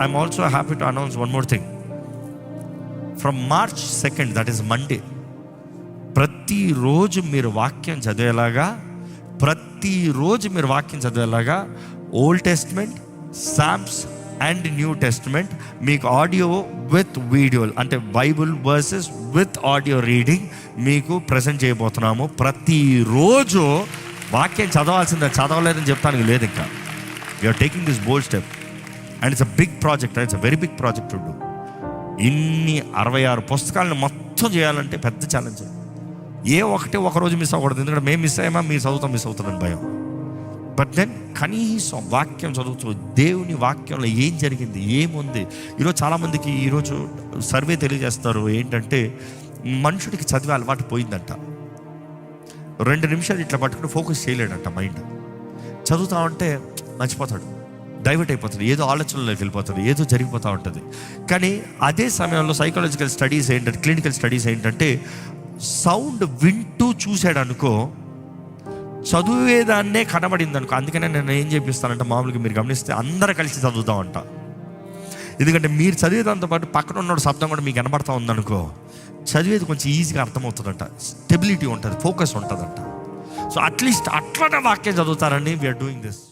I'm also happy to announce one more thing. From March 2nd, that is Monday, ప్రతిరోజు మీరు వాక్యం చదివేలాగా old testament, psalms and new testament మీకు audio with video, అంటే Bible verses with audio reading మీకు present చేయబోతున్నాము. ప్రతిరోజు వాక్యం చదవాల్సిందే, చదవలేదని చెప్తానికి లేదు. ఇంకా you're taking this bold step and it's a big project, it's a very big project to do. ఇన్ని 66 పుస్తకాలను మొత్తం చేయాలంటే పెద్ద ఛాలెంజ్. ఒక రోజు మిస్ అవ్వకూడదు, ఎందుకంటే మేము మిస్ అయ్యామా మీరు మిస్ అవుతామని భయం. బట్ దెన్ కనీసం వాక్యం చదువుతూ దేవుని వాక్యంలో ఏం జరిగింది, ఏముంది. ఈరోజు చాలామందికి ఈరోజు సర్వే తెలియజేస్తారు ఏంటంటే, మనుషుడికి చదివే అలవాటు పోయిందంట. 2 నిమిషాలు ఇట్లా పట్టుకుని ఫోకస్ చేయలేడంట. మైండ్ చదువుతా ఉంటే మర్చిపోతాడు, డైవర్ట్ అయిపోతుంది, ఏదో ఆలోచనలోకి వెళ్ళిపోతుంది, ఏదో జరిగిపోతూ ఉంటుంది. కానీ అదే సమయంలో సైకాలజికల్ స్టడీస్ ఏంటంటే, క్లినికల్ స్టడీస్ ఏంటంటే, సౌండ్ వింటూ చూశాడు అనుకో, చదివేదాన్నే కనబడింది అనుకో. అందుకనే నేను ఏం చేపిస్తానంటే, మామూలుగా మీరు గమనిస్తే అందరూ కలిసి చదువుతామంట. ఎందుకంటే మీరు చదివేదాంతో పాటు పక్కన ఉన్న శబ్దం కూడా మీకు కనబడతా ఉందనుకో, చదివేది కొంచెం ఈజీగా అర్థమవుతుందంట, స్టెబిలిటీ ఉంటుంది, ఫోకస్ ఉంటుందంట. సో అట్లీస్ట్ అట్లనే వాక్యం చదువుతారని వీఆర్ డూయింగ్ దిస్.